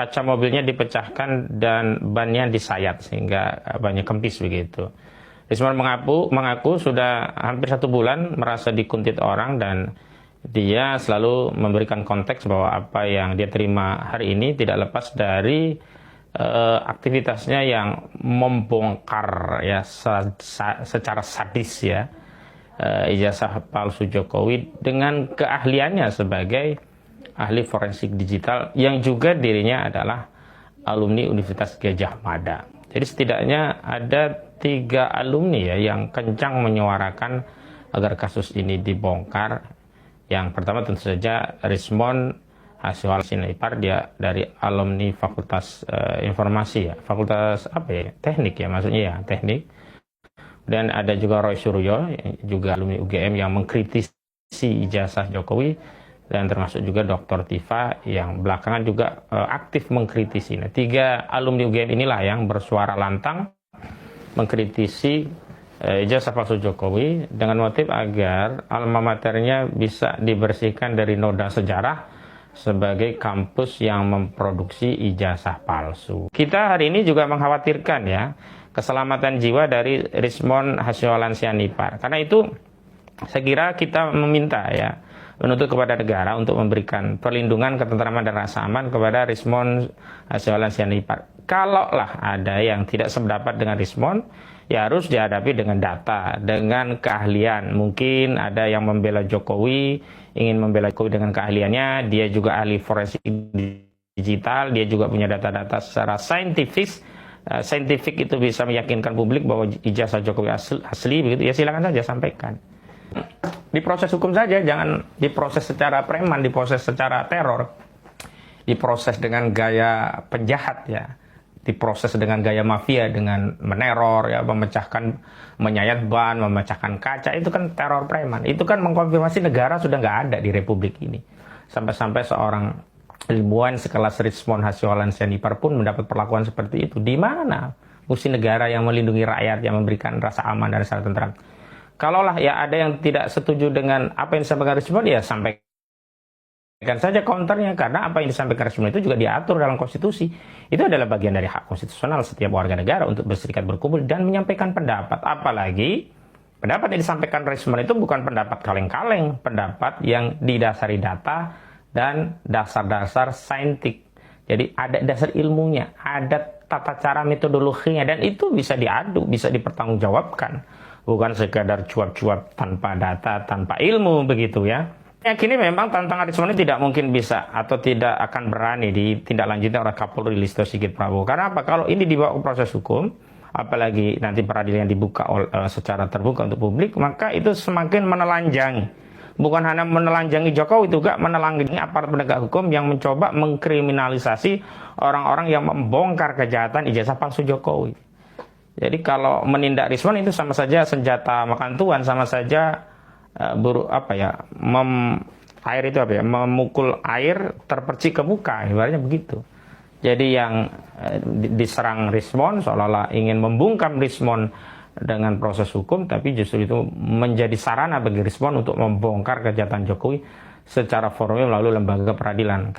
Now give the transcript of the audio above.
kaca mobilnya dipecahkan dan bannya disayat sehingga bannya kempis begitu. Rismon mengaku sudah hampir 1 bulan merasa dikuntit orang dan dia selalu memberikan konteks bahwa apa yang dia terima hari ini tidak lepas dari aktivitasnya yang membongkar ya secara sadis ya ijazah palsu Jokowi dengan keahliannya sebagai ahli forensik digital yang juga dirinya adalah alumni Universitas Gadjah Mada. Jadi setidaknya ada 3 alumni ya yang kencang menyuarakan agar kasus ini dibongkar. Yang pertama tentu saja Rismon Hasyolan Sianipar, dia dari alumni Fakultas Informasi ya, Fakultas apa ya, Teknik ya maksudnya ya, Teknik. Dan ada juga Roy Suryo, juga alumni UGM yang mengkritisi ijazah Jokowi, dan termasuk juga Dr. Tifa yang belakangan juga aktif mengkritisi. Nah, 3 alumni UGM inilah yang bersuara lantang mengkritisi ijazah palsu Jokowi dengan motif agar alma maternya bisa dibersihkan dari noda sejarah sebagai kampus yang memproduksi ijazah palsu. Kita hari ini juga mengkhawatirkan ya keselamatan jiwa dari Rismon Hasyolan Sianipar. Karena itu saya kira kita meminta ya menuntut kepada negara untuk memberikan perlindungan, ketentraman dan rasa aman kepada Rismon Hasyolan Sianipar. Kalaulah ada yang tidak sependapat dengan Rismon, ya harus dihadapi dengan data, dengan keahlian. Mungkin ada yang membela Jokowi, ingin membela Jokowi dengan keahliannya, dia juga ahli forensik digital, dia juga punya data-data secara saintifik. Saintifik itu bisa meyakinkan publik bahwa ijazah Jokowi asli begitu, ya silakan saja sampaikan. Diproses hukum saja, jangan diproses secara preman, diproses secara teror, diproses dengan gaya penjahat ya, diproses dengan gaya mafia, dengan meneror ya, menyayat ban, memecahkan kaca, itu kan teror preman. Itu kan mengkonfirmasi negara sudah nggak ada di Republik ini. Sampai-sampai seorang ilmuwan sekelas Rismon Hasyolan Sianipar pun mendapat perlakuan seperti itu. Di mana fungsi negara yang melindungi rakyat, yang memberikan rasa aman dan rasa tentram? Kalaulah ya ada yang tidak setuju dengan apa yang disampaikan Rismon, ya sampaikan saja counternya, karena apa yang disampaikan Rismon itu juga diatur dalam konstitusi. Itu adalah bagian dari hak konstitusional setiap warga negara untuk berserikat, berkumpul dan menyampaikan pendapat. Apalagi pendapat yang disampaikan Rismon itu bukan pendapat kaleng-kaleng, pendapat yang didasari data dan dasar-dasar saintifik. Jadi ada dasar ilmunya, ada tata cara metodologinya, dan itu bisa diadu, bisa dipertanggungjawabkan. Bukan sekadar cuap-cuap tanpa data, tanpa ilmu begitu ya. Kini memang tantangan Rismon ini tidak mungkin bisa atau tidak akan berani ditindaklanjuti oleh Kapolri Listio Sigit Prabowo. Karena apa? Kalau ini dibawa ke proses hukum, apalagi nanti peradilan dibuka secara terbuka untuk publik, maka itu semakin menelanjangi. Bukan hanya menelanjangi Jokowi, juga menelanjangi aparat penegak hukum yang mencoba mengkriminalisasi orang-orang yang membongkar kejahatan ijazah palsu Jokowi. Jadi kalau menindak Rismon itu sama saja senjata makan tuan, sama saja memukul air terpercik ke muka, ibaratnya begitu. Jadi yang diserang Rismon seolah-olah ingin membungkam Rismon dengan proses hukum, tapi justru itu menjadi sarana bagi Rismon untuk membongkar kejahatan Jokowi secara formil melalui lembaga peradilan.